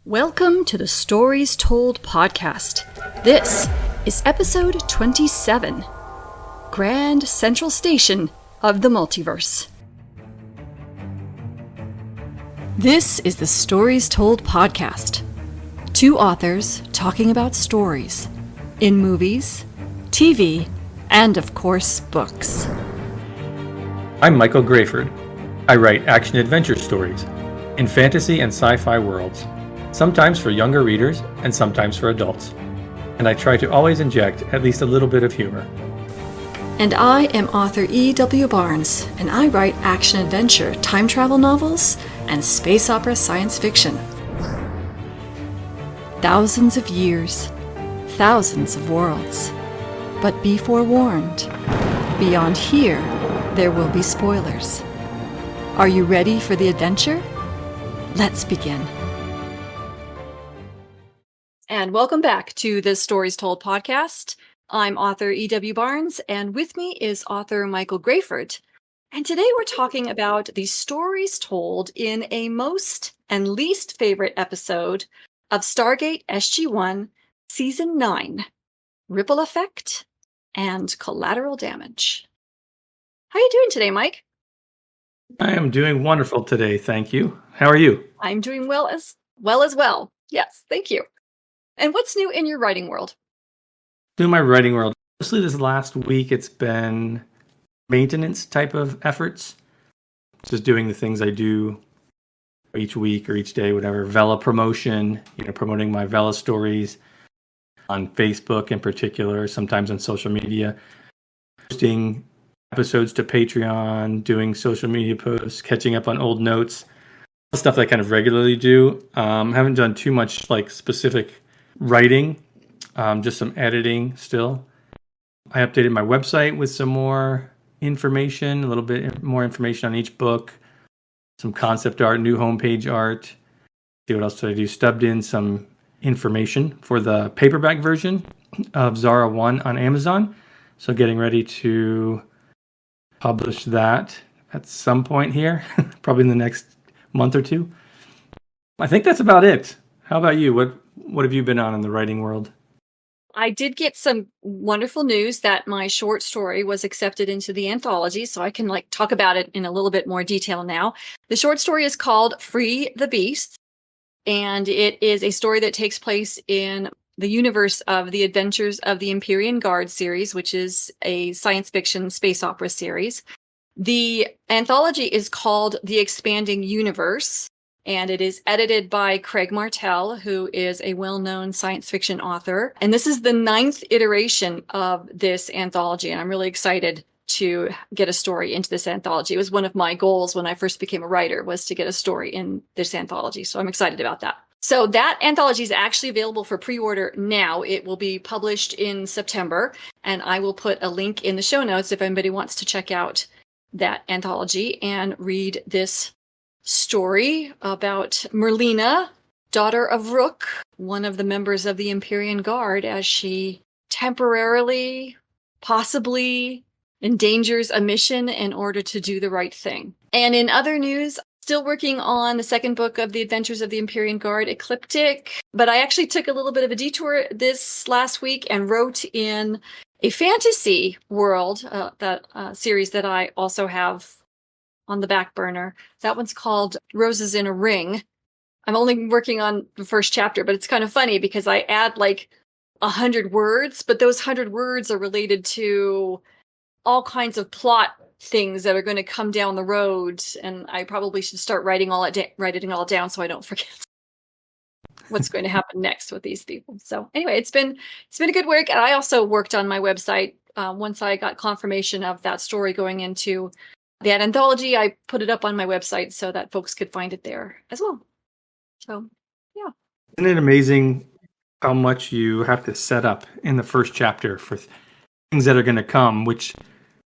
Welcome to the Stories Told podcast. This is episode 27, Grand Central Station of the Multiverse. This is the Stories Told podcast. Two authors talking about stories in movies, TV, and of course, books. I'm Michael Grayford. I write action-adventure stories in fantasy and sci-fi worlds, sometimes for younger readers and sometimes for adults. And I try to always inject at least a little bit of humor. And I am author E.W. Barnes, and I write action-adventure, time travel novels, and space opera science fiction. Thousands of years, thousands of worlds. But be forewarned, beyond here, there will be spoilers. Are you ready for the adventure? Let's begin. And welcome back to the Stories Told podcast. I'm author E.W. Barnes, and with me is author Michael Grayford. And today we're talking about the stories told in a most and least favorite episode of Stargate SG1 Season 9, Ripple Effect and Collateral Damage. How are you doing today, Mike? I am doing wonderful today, thank you. How are you? I'm doing well as well. Yes, thank you. And what's new in your writing world? Doing my writing world. Mostly this last week, it's been maintenance type of efforts. Just doing the things I do each week or each day, whatever. Vela promotion, promoting my Vela stories on Facebook in particular, sometimes on social media. Posting episodes to Patreon, doing social media posts, catching up on old notes, stuff that I kind of regularly do. Haven't done too much specific writing, just some editing still. I updated my website with some more information, a little bit more information on each book, some concept art, new homepage art. See what else did I do? Stubbed in some information for the paperback version of Zara 1 on Amazon. So getting ready to publish that at some point here, probably in the next month or two. I think that's about it. How about you? What have you been on in the writing world? I did get some wonderful news that my short story was accepted into the anthology, so I can talk about it in a little bit more detail now. The short story is called Free the Beasts, and it is a story that takes place in the universe of the Adventures of the Empyrean Guard series, which is a science fiction space opera series. The anthology is called The Expanding Universe, and it is edited by Craig Martell, who is a well-known science fiction author. And this is the 9th iteration of this anthology, and I'm really excited to get a story into this anthology. It was one of my goals when I first became a writer, was to get a story in this anthology, so I'm excited about that. So that anthology is actually available for pre-order now. It will be published in September, and I will put a link in the show notes if anybody wants to check out that anthology and read this story about Merlina, daughter of Rook, one of the members of the Empyrean Guard, as she temporarily, possibly, endangers a mission in order to do the right thing. And in other news, still working on the second book of the Adventures of the Empyrean Guard, Ecliptic, but I actually took a little bit of a detour this last week and wrote in a fantasy world, that series that I also have on the back burner. That one's called Roses in a Ring. I'm only working on the first chapter, but it's kind of funny because I add 100 words, but those 100 words are related to all kinds of plot things that are going to come down the road, and I probably should start writing it all down so I don't forget what's going to happen next with these people. So anyway, it's been a good work, and I also worked on my website once I got confirmation of that story going into the anthology. I put it up on my website so that folks could find it there as well. So yeah, Isn't it amazing how much you have to set up in the first chapter for things that are going to come, which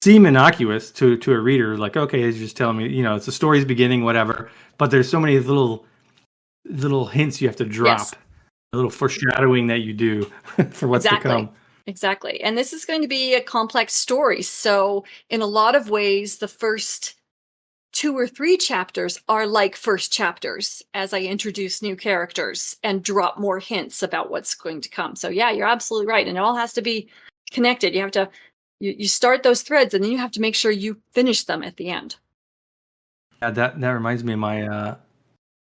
seem innocuous to a reader, okay, it's just telling me, it's the story's beginning, whatever. But there's so many little hints you have to drop, yes. A little foreshadowing that you do for what's to come. Exactly. And this is going to be a complex story. So in a lot of ways, the first 2 or 3 chapters are like first chapters as I introduce new characters and drop more hints about what's going to come. So yeah, you're absolutely right. And it all has to be connected. You have to, you start those threads and then you have to make sure you finish them at the end. Yeah, that reminds me of my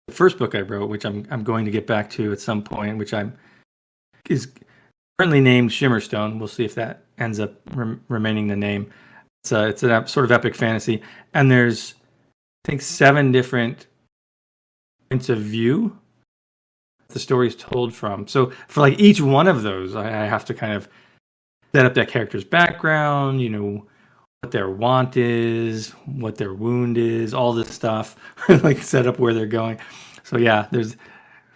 the first book I wrote, which I'm going to get back to at some point, which is currently named Shimmerstone. We'll see if that ends up remaining the name. It's a sort of epic fantasy, and there's I think 7 different points of view the story's told from. So for like each one of those, I have to kind of set up that character's background, what their want is, what their wound is, all this stuff, like set up where they're going. So yeah, there's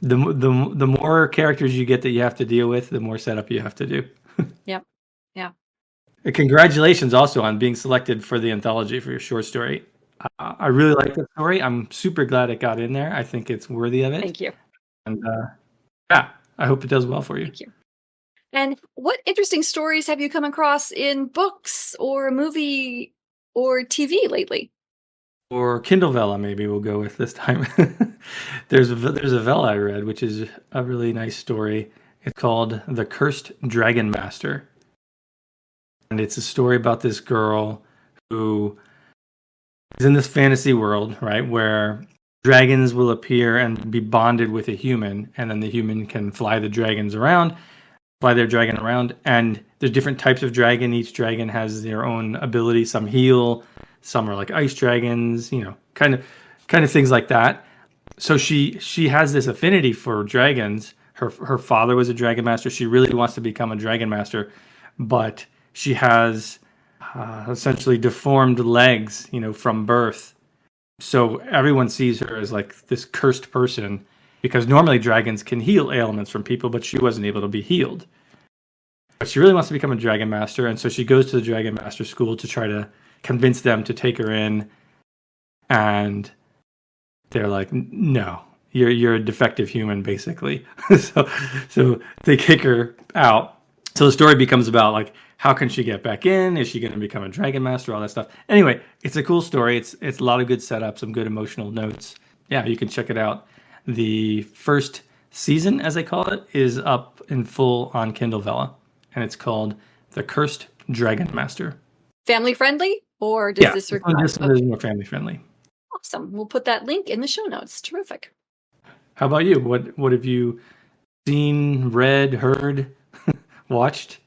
the more characters you get that you have to deal with, the more setup you have to do. Yep. Yeah. Congratulations also on being selected for the anthology for your short story. I really like the story. I'm super glad it got in there. I think it's worthy of it. Thank you. And yeah, I hope it does well for you. Thank you. And what interesting stories have you come across in books or a movie or TV lately? Or Kindle Vella, maybe we'll go with this time. There's a Vella I read, which is a really nice story. It's called The Cursed Dragon Master. And it's a story about this girl who is in this fantasy world, right, where dragons will appear and be bonded with a human, and then the human can fly their dragon around, and there's different types of dragon. Each dragon has their own ability. Some heal, some are like ice dragons, kind of things like that. So she has this affinity for dragons. Her father was a dragon master. She really wants to become a dragon master, but she has essentially deformed legs, from birth. So everyone sees her as like this cursed person, because normally dragons can heal ailments from people, but she wasn't able to be healed. But she really wants to become a dragon master, and so she goes to the dragon master school to try to convince them to take her in, and they're like, no, you're a defective human, basically. so they kick her out. So the story becomes about like, how can she get back in? Is she going to become a dragon master? All that stuff. Anyway, it's a cool story. It's a lot of good setup, some good emotional notes. Yeah, you can check it out. The first season, as they call it, is up in full on Kindle Vella, and it's called The Cursed Dragon Master. Family friendly, or does this require? This is more family friendly. Awesome. We'll put that link in the show notes. Terrific. How about you? What have you seen, read, heard, watched?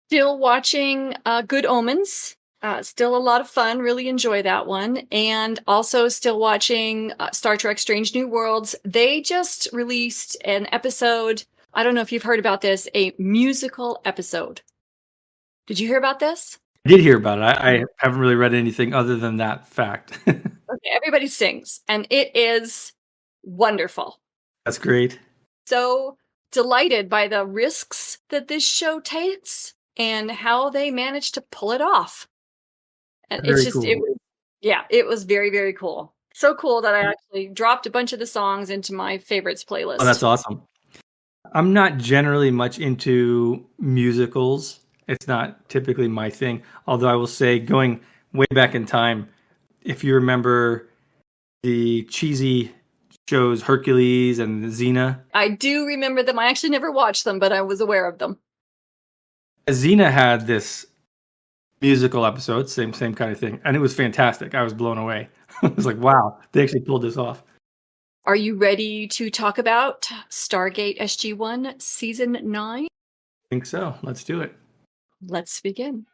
Still watching Good Omens. Still a lot of fun. Really enjoy that one. And also still watching Star Trek Strange New Worlds. They just released an episode. I don't know if you've heard about this, a musical episode. Did you hear about this? I did hear about it. I haven't really read anything other than that fact. Okay, everybody sings, and it is wonderful. That's great. So delighted by the risks that this show takes and how they managed to pull it off. And Very it's just, cool. it was very, very cool. So cool that I actually dropped a bunch of the songs into my favorites playlist. Oh, that's awesome. I'm not generally much into musicals. It's not typically my thing. Although I will say, going way back in time, if you remember the cheesy shows Hercules and Xena. I do remember them. I actually never watched them, but I was aware of them. Xena had this musical episode, same kind of thing, and it was fantastic. I was blown away. I was like, wow, they actually pulled this off. Are you ready to talk about Stargate SG1 Season 9? I think so. Let's do it. Let's begin.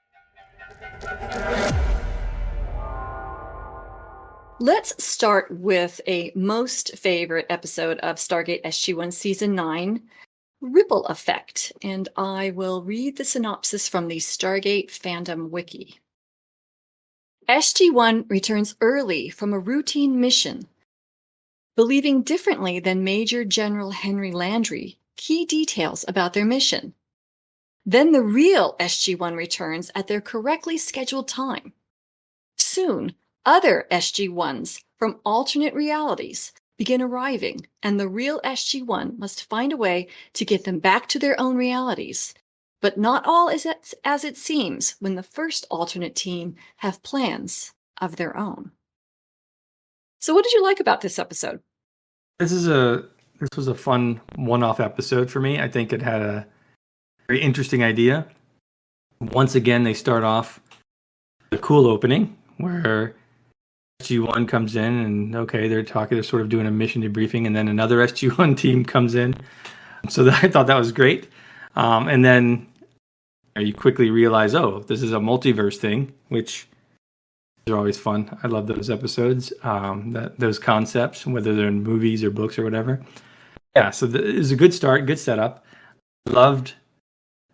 Let's start with a most favorite episode of Stargate SG1 Season 9, Ripple Effect, and I will read the synopsis from the Stargate Fandom Wiki. SG1 returns early from a routine mission. Believing differently than Major General Henry Landry, key details about their mission. Then the real SG1 returns at their correctly scheduled time. Soon, other SG1s from alternate realities begin arriving, and the real SG1 must find a way to get them back to their own realities. But not all is as it seems when the first alternate team have plans of their own. So what did you like about this episode? This was a fun one-off episode for me. I think it had a very interesting idea. Once again, they start off the cool opening where SG1 comes in and okay, they're sort of doing a mission debriefing, and then another SG1 team comes in. So I thought that was great. And then you quickly realize, oh, this is a multiverse thing, which are always fun. I love those episodes, those concepts, whether they're in movies or books or whatever. Yeah, so it was a good start, good setup. Loved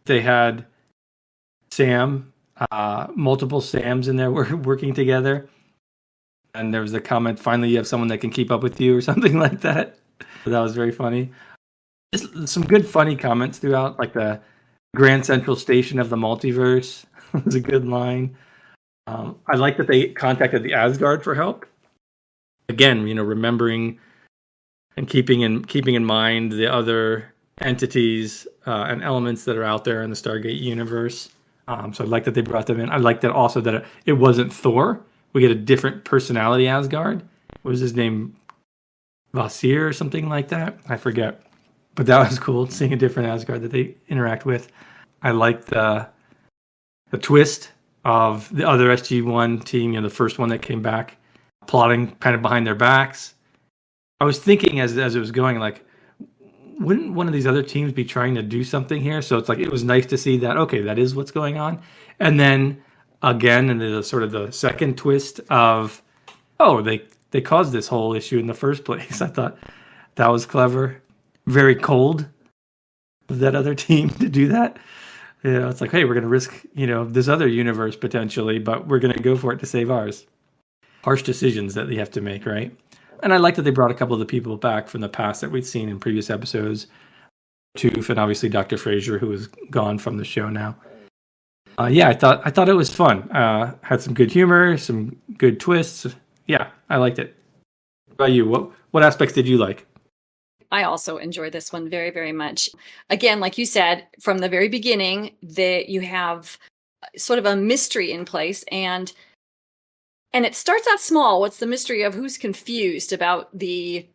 they had Sam, multiple Sams in there working together. And there was the comment, finally you have someone that can keep up with you or something like that. That was very funny. Just some good funny comments throughout, like the Grand Central Station of the Multiverse was a good line. I like that they contacted the Asgard for help. Again, remembering and keeping in mind the other entities and elements that are out there in the Stargate universe. So I like that they brought them in. I like that also that it wasn't Thor. We get a different personality Asgard. What was his name? Vasir or something like that? I forget. But that was cool, seeing a different Asgard that they interact with. I liked the twist of the other SG1 team, the first one that came back, plotting kind of behind their backs. I was thinking as it was going, like, wouldn't one of these other teams be trying to do something here? So it's like, it was nice to see that, okay, that is what's going on. And then again, and the sort of the second twist of, oh, they caused this whole issue in the first place. I thought that was clever. Very cold of that other team to do that. It's like, hey, we're going to risk, this other universe potentially, but we're going to go for it to save ours. Harsh decisions that they have to make, right? And I like that they brought a couple of the people back from the past that we'd seen in previous episodes. Toof and obviously Dr. Frasier, who is gone from the show now. I thought it was fun. Had some good humor, some good twists. Yeah, I liked it. What about you? What aspects did you like? I also enjoy this one very, very much. Again, like you said, from the very beginning, that you have sort of a mystery in place, and it starts out small. What's the mystery of who's confused about the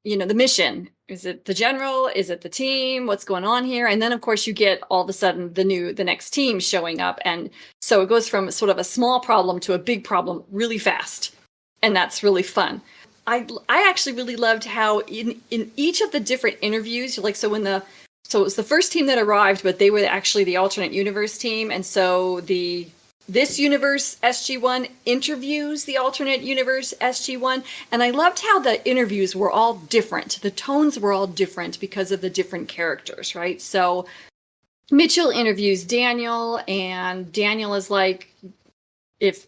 mission? Is it the general? Is it the team? What's going on here? And then, of course, you get all of a sudden the next team showing up, and so it goes from sort of a small problem to a big problem really fast, and that's really fun. I actually really loved how in each of the different interviews, like, so it was the first team that arrived, but they were actually the alternate universe team. And so this universe SG1 interviews the alternate universe SG1. And I loved how the interviews were all different. The tones were all different because of the different characters, right? So Mitchell interviews Daniel, and Daniel is like, if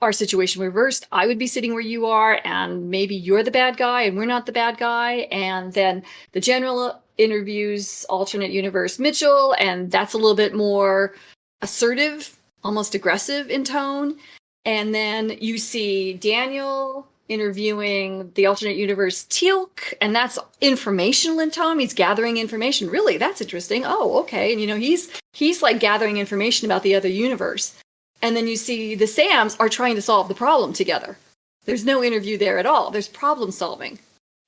our situation reversed, I would be sitting where you are, and maybe you're the bad guy and we're not the bad guy. And then the general interviews alternate universe Mitchell, and that's a little bit more assertive, almost aggressive in tone. And then you see Daniel interviewing the alternate universe Teal'c, and that's informational in tone. He's gathering information. Really, that's interesting. Oh, okay. And he's like gathering information about the other universe. And then you see the Sams are trying to solve the problem together. There's no interview there at all. There's problem solving,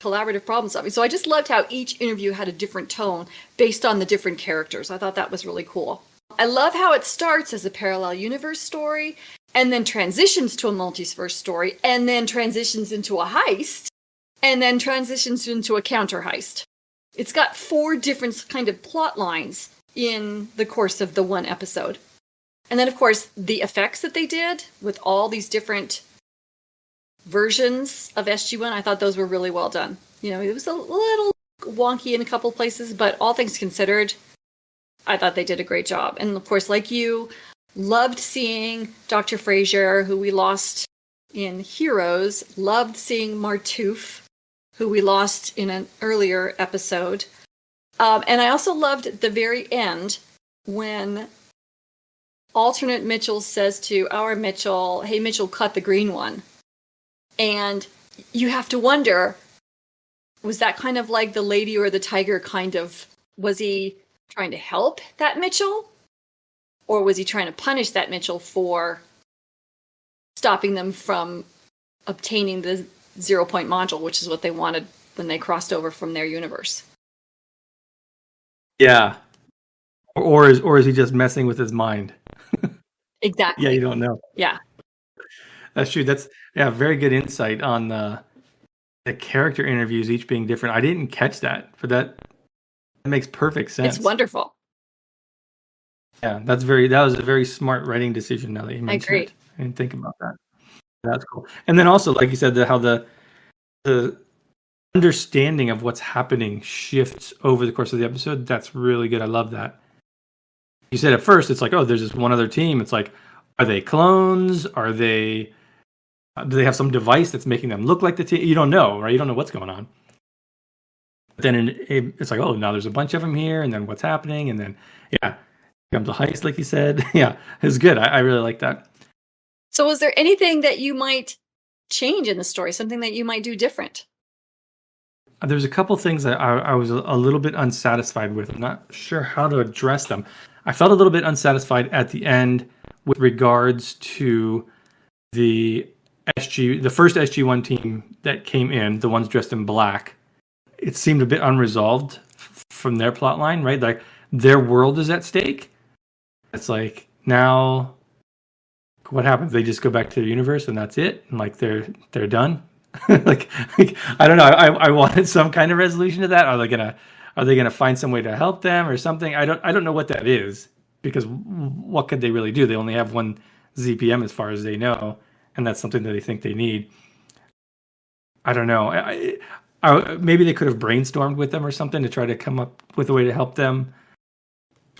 collaborative problem solving. So I just loved how each interview had a different tone based on the different characters. I thought that was really cool. I love how it starts as a parallel universe story, and then transitions to a multiverse story, and then transitions into a heist, and then transitions into a counter heist. It's got 4 different kind of plot lines in the course of the one episode. And then, of course, the effects that they did with all these different versions of SG1, I thought those were really well done. It was a little wonky in a couple places, but all things considered, I thought they did a great job. And, of course, like you, loved seeing Dr. Frasier, who we lost in Heroes. Loved seeing Martouf, who we lost in an earlier episode. And I also loved at the very end when alternate Mitchell says to our Mitchell, hey, Mitchell, cut the green one. And you have to wonder, was that kind of like the lady or the tiger kind of, was he trying to help that Mitchell? Or was he trying to punish that Mitchell for stopping them from obtaining 0 point module, which is what they wanted when they crossed over from their universe. Yeah. Or is he just messing with his mind? Exactly. Yeah, you don't know. Yeah. That's true. That's very good insight on the character interviews each being different. I didn't catch that, but that makes perfect sense. It's wonderful. Yeah, that was a very smart writing decision now that you mentioned it. I didn't think about that. That's cool. And then also, like you said, how the understanding of what's happening shifts over the course of the episode. That's really good. I love that. You said at first, it's like, oh, there's this one other team. It's like, are they clones? Are they... do they have some device that's making them look like the team? You don't know, right? You don't know what's going on. But then it's like, oh, now there's a bunch of them here, and then what's happening? And then, yeah, comes a heist, like you said. Yeah, it's good. I really like that. So was there anything that you might change in the story? Something that you might do different? There's a couple things that I was a little bit unsatisfied with. I'm not sure how to address them. I felt a little bit unsatisfied at the end with regards to the first SG1 team that came in, the ones dressed in black. It seemed a bit unresolved from their plot line, right? Like their world is at stake. It's like now what happens? They just go back to their universe and that's it? And like they're done? like I don't know. I wanted some kind of resolution to that. Are they gonna find some way to help them or something? I don't know what that is, because what could they really do? They only have one ZPM as far as they know, and that's something that they think they need. I don't know. Maybe they could have brainstormed with them or something to try to come up with a way to help them.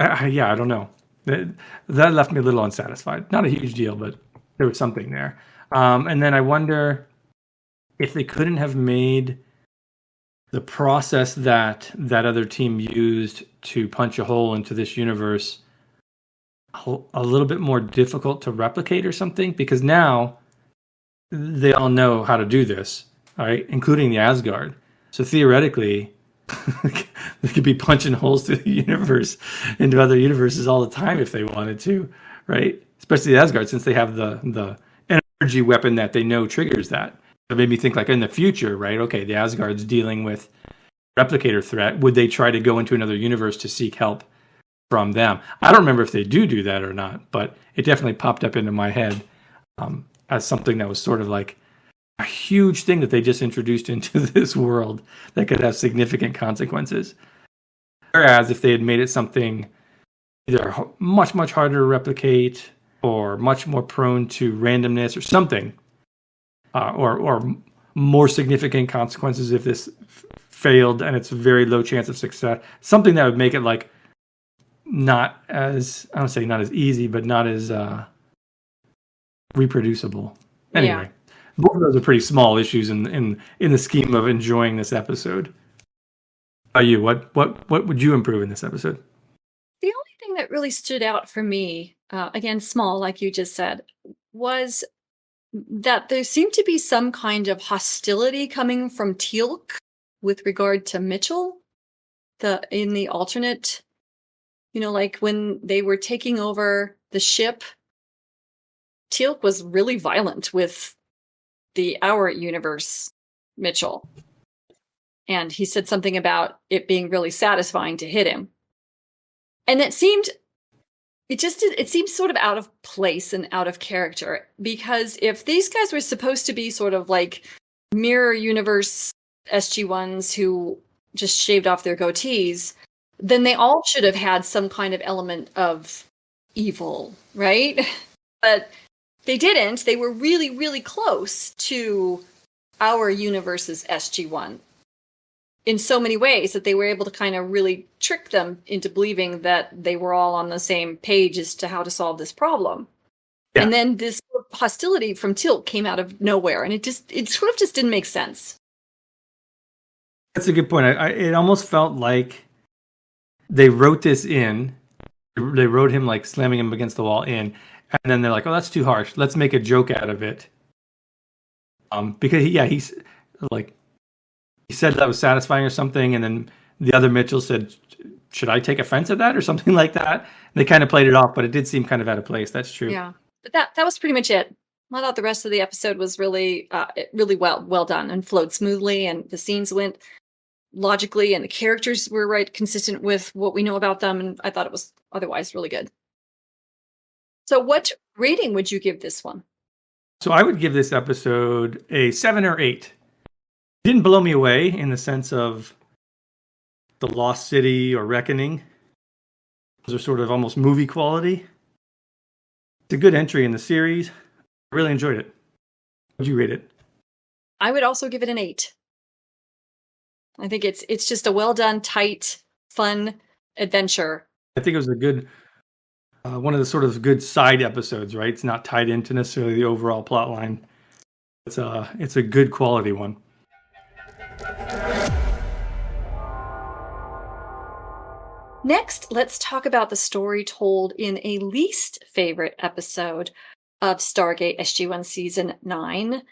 I don't know. That left me a little unsatisfied. Not a huge deal, but there was something there. And then I wonder if they couldn't have made the process that other team used to punch a hole into this universe a little bit more difficult to replicate or something, because now they all know how to do this, all right, including the Asgard. So theoretically, they could be punching holes through the universe into other universes all the time if they wanted to, right? Especially the Asgard, since they have the energy weapon that they know triggers that. It made me think, like, in the future, right? Okay, the Asgard's dealing with replicator threat. Would they try to go into another universe to seek help from them? I don't remember if they do that or not, but it definitely popped up into my head as something that was sort of like a huge thing that they just introduced into this world that could have significant consequences. Whereas if they had made it something either much, much harder to replicate or much more prone to randomness or something, or more significant consequences if this failed and it's a very low chance of success, something that would make it like not as, I don't say not as easy, but not as reproducible. Anyway, both of those are pretty small issues in the scheme of enjoying this episode. You, what would you improve in this episode? The only thing that really stood out for me, again, small, like you just said, was that there seemed to be some kind of hostility coming from Teal'c with regard to Mitchell. In the alternate, like when they were taking over the ship, Teal'c was really violent with our universe Mitchell. And he said something about it being really satisfying to hit him. And it seemed sort of out of place and out of character, because if these guys were supposed to be sort of like mirror universe SG1s who just shaved off their goatees, then they all should have had some kind of element of evil, right? But they didn't. They were really, really close to our universe's SG1 in so many ways that they were able to kind of really trick them into believing that they were all on the same page as to how to solve this problem. Yeah. And then this hostility from Teal'c came out of nowhere, and it sort of just didn't make sense. That's a good point. It almost felt like they wrote this in. They wrote him like slamming him against the wall in, and then they're like, "Oh, that's too harsh. Let's make a joke out of it." Because he's like, he said that was satisfying or something, and then the other Mitchell said, "Should I take offense at that?" or something like that. And they kind of played it off, but it did seem kind of out of place. That's true. Yeah, but that was pretty much it. I thought the rest of the episode was really well done and flowed smoothly, and the scenes went logically, and the characters were consistent with what we know about them, and I thought it was otherwise really good. So what rating would you give this one? So I would give this episode a 7 or 8. Didn't blow me away in the sense of the Lost City or Reckoning. Those are sort of almost movie quality. It's a good entry in the series. I really enjoyed it. Would you rate it? I would also give it an 8. I think it's just a well done, tight, fun adventure. I think it was a good one of the sort of good side episodes, right? It's not tied into necessarily the overall plot line. It's a good quality one. Next, let's talk about the story told in a least favorite episode of Stargate SG1 Season 9,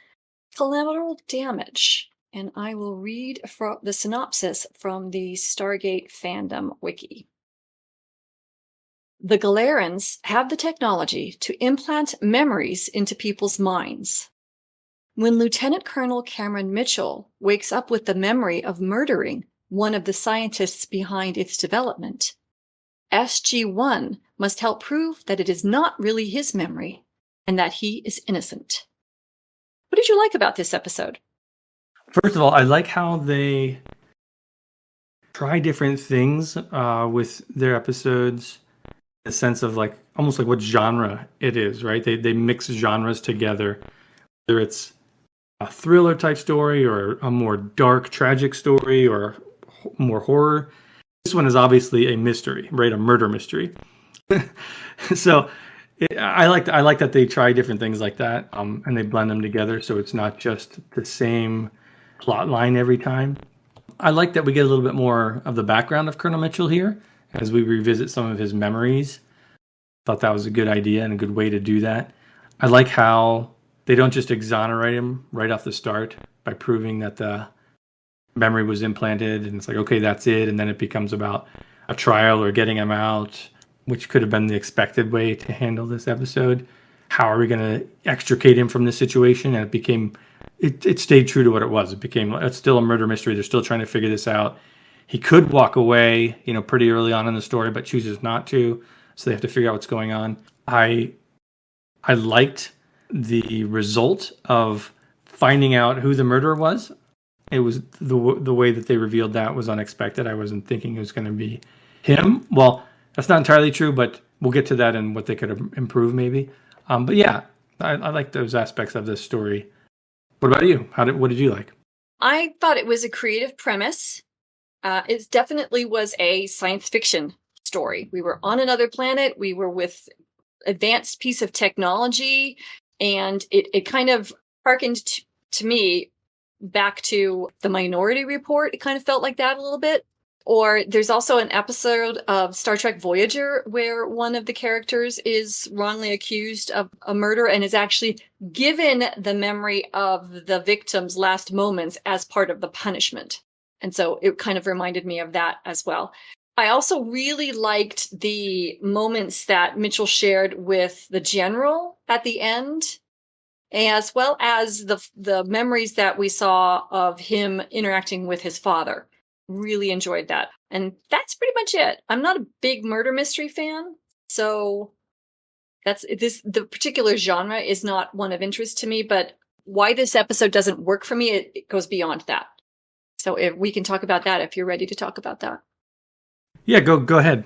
Collateral Damage. And I will read from the synopsis from the Stargate fandom wiki. The Galerans have the technology to implant memories into people's minds. When Lieutenant Colonel Cameron Mitchell wakes up with the memory of murdering one of the scientists behind its development, SG1 must help prove that it is not really his memory and that he is innocent. What did you like about this episode? First of all, I like how they try different things with their episodes, in the sense of like almost like what genre it is, right? They mix genres together, whether it's a thriller type story or a more dark, tragic story or more horror. This one is obviously a mystery, right? A murder mystery. So I like that they try different things like that, and they blend them together, so it's not just the same plot line every time. I like that we get a little bit more of the background of Colonel Mitchell here as we revisit some of his memories. Thought that was a good idea and a good way to do that. I like how they don't just exonerate him right off the start by proving that the memory was implanted and it's like, okay, that's it. And then it becomes about a trial or getting him out, which could have been the expected way to handle this episode. How are we going to extricate him from this situation? And it stayed true to what it was. It's still a murder mystery. They're still trying to figure this out. He could walk away, pretty early on in the story, but chooses not to. So they have to figure out what's going on. I liked the result of finding out who the murderer was. It was the way that they revealed that was unexpected. I wasn't thinking it was going to be him. Well, that's not entirely true, but we'll get to that and what they could improve maybe. But yeah, I like those aspects of this story. What about you? What did you like? I thought it was a creative premise. It definitely was a science fiction story. We were on another planet. We were with advanced piece of technology, and it kind of harkened to me back to the Minority Report. It kind of felt like that a little bit. Or there's also an episode of Star Trek Voyager where one of the characters is wrongly accused of a murder and is actually given the memory of the victim's last moments as part of the punishment. And so it kind of reminded me of that as well. I also really liked the moments that Mitchell shared with the general at the end, as well as the memories that we saw of him interacting with his father. Really enjoyed that. And that's pretty much it. I'm not a big murder mystery fan, so the particular genre is not one of interest to me, but why this episode doesn't work for me, it goes beyond that. So if we can talk about that if you're ready to talk about that. Yeah, go ahead.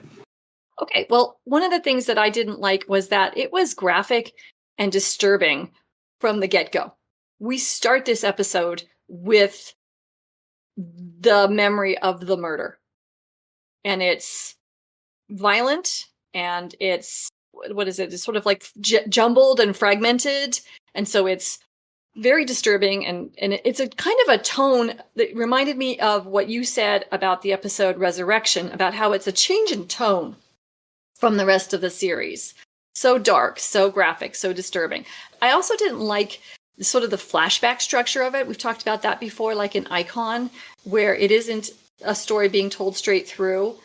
Okay, well, one of the things that I didn't like was that it was graphic and disturbing from the get-go. We start this episode with the memory of the murder. And it's violent, and it's, what is it? It's sort of like jumbled and fragmented. And so it's very disturbing, and it's a kind of a tone that reminded me of what you said about the episode Resurrection, about how it's a change in tone from the rest of the series. So dark, so graphic, so disturbing. I also didn't like sort of the flashback structure of it. We've talked about that before, like in Icon, where it isn't a story being told straight through.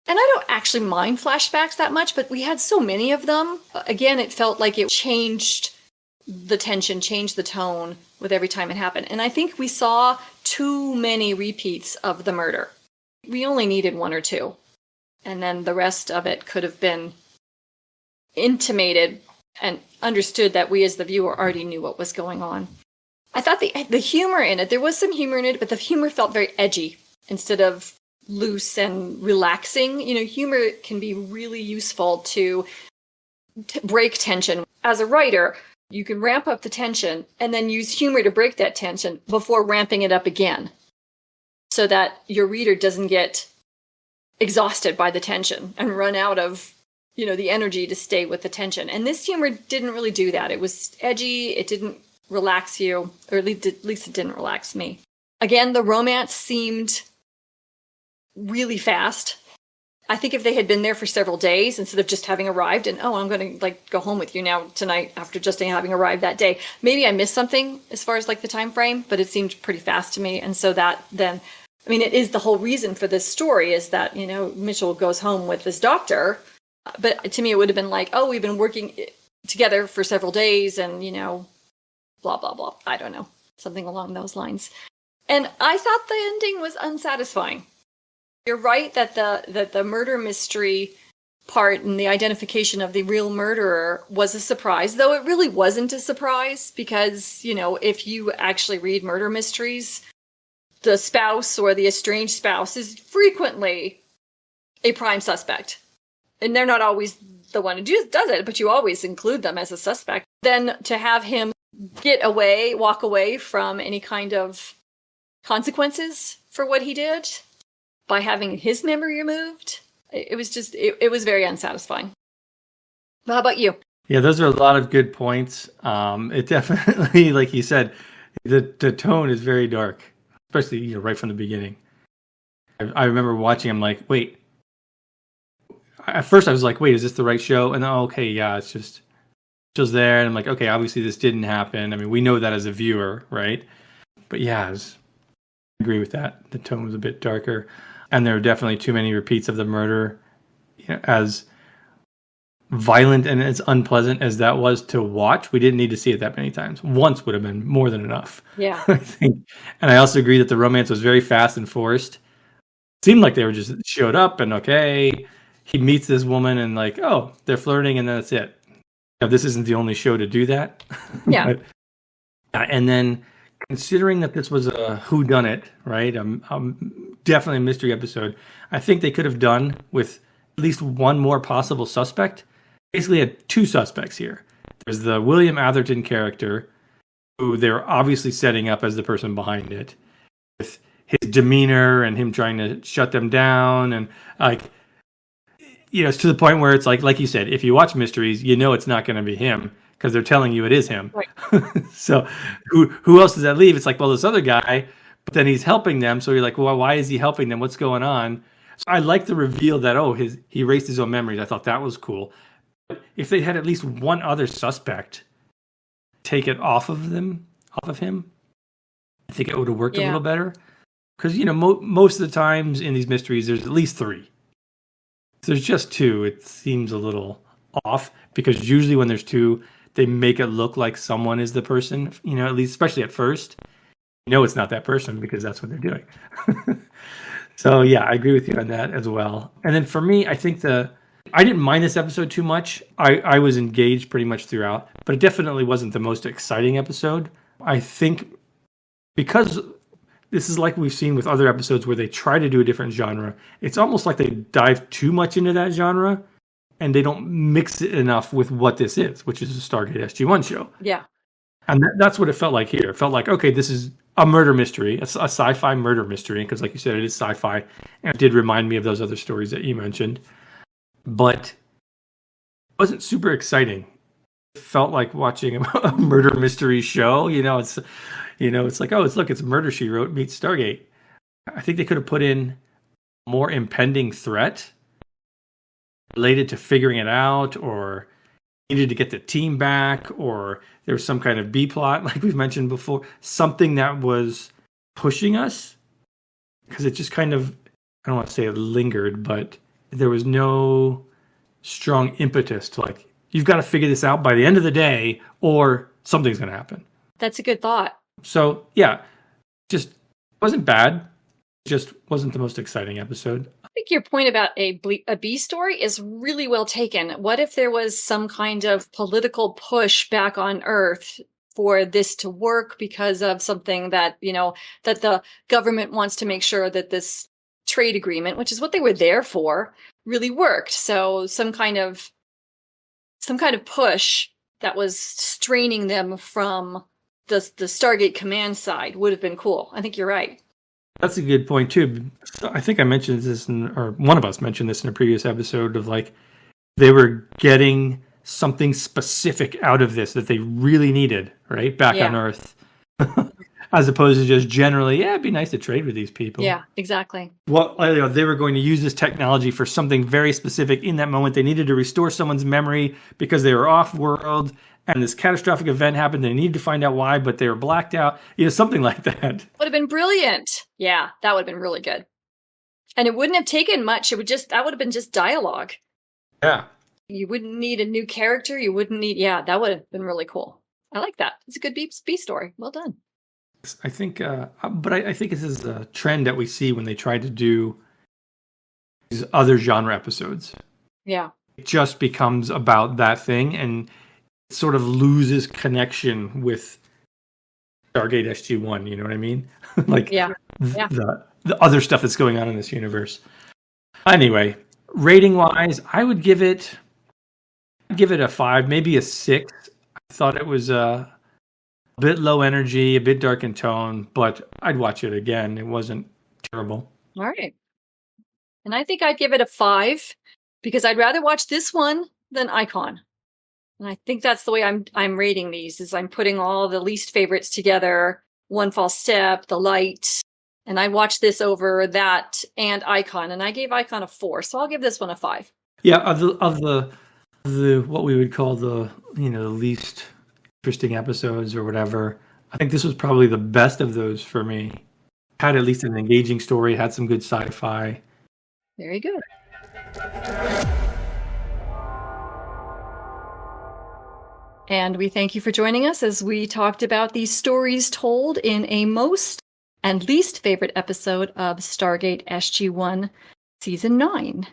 And I don't actually mind flashbacks that much, but we had so many of them. Again, it felt like it changed the tension, change the tone with every time it happened. And I think we saw too many repeats of the murder. We only needed one or two. And then the rest of it could have been intimated and understood that we as the viewer already knew what was going on. I thought the humor in it, there was some humor in it, but the humor felt very edgy instead of loose and relaxing. You know, humor can be really useful to break tension. As a writer, you can ramp up the tension and then use humor to break that tension before ramping it up again, so that your reader doesn't get exhausted by the tension and run out of, you know, the energy to stay with the tension. And this humor didn't really do that. It was edgy. It didn't relax you, or at least it didn't relax me. Again, the romance seemed really fast. I think if they had been there for several days instead of just having arrived and, oh, I'm going to like go home with you now tonight after just having arrived that day. Maybe I missed something as far as like the time frame, but it seemed pretty fast to me. And so that then, I mean, it is the whole reason for this story is that, you know, Mitchell goes home with this doctor. But to me, it would have been like, oh, we've been working together for several days and, you know, blah, blah, blah. I don't know. Something along those lines. And I thought the ending was unsatisfying. You're right that the murder mystery part and the identification of the real murderer was a surprise, though it really wasn't a surprise because, you know, if you actually read murder mysteries, the spouse or the estranged spouse is frequently a prime suspect. And they're not always the one who does it, but you always include them as a suspect. Then to have him walk away from any kind of consequences for what he did by having his memory removed, it was very unsatisfying. But how about you? Yeah, those are a lot of good points. It definitely, like you said, the tone is very dark, especially, you know, right from the beginning. I remember watching, I'm like, wait. At first I was like, wait, is this the right show? And oh, okay, yeah, it's just there. And I'm like, okay, obviously this didn't happen. I mean, we know that as a viewer, right? But yeah, I agree with that. The tone was a bit darker. And there were definitely too many repeats of the murder. You know, as violent and as unpleasant as that was to watch, we didn't need to see it that many times. Once would have been more than enough. Yeah. I think. And I also agree that the romance was very fast and forced. It seemed like they were just showed up and okay, he meets this woman and like, oh, they're flirting and then that's it. Now, this isn't the only show to do that. Yeah. But, and then considering that this was a whodunit, right? Definitely a mystery episode. I think they could have done with at least one more possible suspect. Basically had two suspects here. There's the William Atherton character, who they're obviously setting up as the person behind it, with his demeanor and him trying to shut them down. And like, you know, it's to the point where it's like you said, if you watch mysteries, you know it's not going to be him because they're telling you it is him. Right. So who else does that leave? It's like, well, this other guy, but then he's helping them. So you're like, well, why is he helping them? What's going on? So I like the reveal that, he erased his own memories. I thought that was cool. But if they had at least one other suspect take it off of him, I think it would have worked a little better. Because, you know, most of the times in these mysteries, there's at least three. If there's just two, it seems a little off. Because usually when there's two, they make it look like someone is the person, you know, at least, especially at first. You know it's not that person because that's what they're doing. So, yeah, I agree with you on that as well. And then for me, I think I didn't mind this episode too much. I was engaged pretty much throughout, but it definitely wasn't the most exciting episode. I think because this is like we've seen with other episodes where they try to do a different genre, it's almost like they dive too much into that genre and they don't mix it enough with what this is, which is a Stargate SG1 show. Yeah. And that's what it felt like here. It felt like, okay, this is a murder mystery, a sci-fi murder mystery, because like you said, it is sci-fi, and it did remind me of those other stories that you mentioned. But it wasn't super exciting. It felt like watching a murder mystery show. It's like, it's Murder, She Wrote meets Stargate. I think they could have put in more impending threat related to figuring it out, or needed to get the team back, or there was some kind of B plot, like we've mentioned before, something that was pushing us, because it just kind of, I don't want to say it lingered, but there was no strong impetus to like, you've got to figure this out by the end of the day, or something's going to happen. That's a good thought. So, yeah, just wasn't bad. Just wasn't the most exciting episode. I think your point about a B story is really well taken. What if there was some kind of political push back on Earth for this to work because of something that, that the government wants to make sure that this trade agreement, which is what they were there for, really worked. So some kind of push that was straining them from the Stargate command side would have been cool. I think you're right. That's a good point too. I think I mentioned this, or one of us mentioned this in a previous episode, of like they were getting something specific out of this that they really needed, right? Back on Earth. As opposed to just generally, it'd be nice to trade with these people. Yeah, exactly. Well, they were going to use this technology for something very specific in that moment. They needed to restore someone's memory because they were off-world, and this catastrophic event happened. They needed to find out why, but they were blacked out. Something like that. Would have been brilliant. Yeah, that would have been really good. And it wouldn't have taken much. That would have been just dialogue. Yeah. You wouldn't need a new character. You wouldn't need, that would have been really cool. I like that. It's a good B story. Well done. I think, but I think this is a trend that we see when they try to do these other genre episodes. Yeah. It just becomes about that thing and it sort of loses connection with Stargate SG1, you know what I mean? The other stuff that's going on in this universe. Anyway, rating-wise, I would give it a 5, maybe a 6. I thought it was a bit low energy, a bit dark in tone, but I'd watch it again. It wasn't terrible. All right. And I think I'd give it a 5 because I'd rather watch this one than Icon. And I think that's the way I'm rating these, is I'm putting all the least favorites together, One False Step, The Light, and I watched this over that and Icon, and I gave Icon a 4, so I'll give this one a 5. Yeah, of the what we would call the the least interesting episodes or whatever, I think this was probably the best of those for me. Had at least an engaging story, had some good sci-fi. Very good. And we thank you for joining us as we talked about these stories told in a most and least favorite episode of Stargate SG1 Season 9.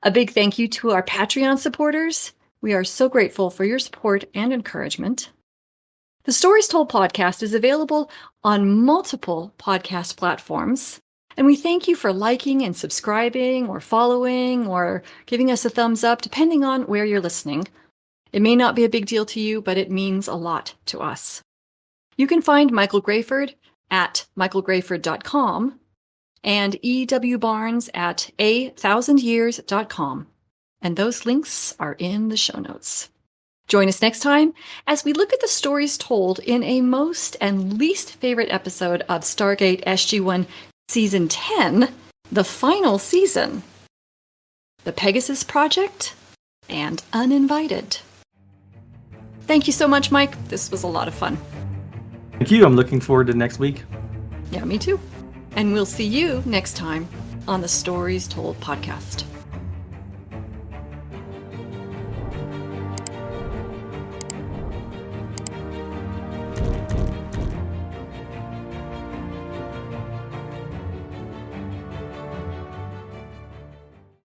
A big thank you to our Patreon supporters. We are so grateful for your support and encouragement. The Stories Told podcast is available on multiple podcast platforms, and we thank you for liking and subscribing or following or giving us a thumbs up, depending on where you're listening. It may not be a big deal to you, but it means a lot to us. You can find Michael Grayford at michaelgrayford.com and E.W. Barnes at a1000years.com. And those links are in the show notes. Join us next time as we look at the stories told in a most and least favorite episode of Stargate SG1 Season 10, the final season, The Pegasus Project, and Uninvited. Thank you so much, Mike. This was a lot of fun. Thank you. I'm looking forward to next week. Yeah, me too. And we'll see you next time on the Stories Told podcast.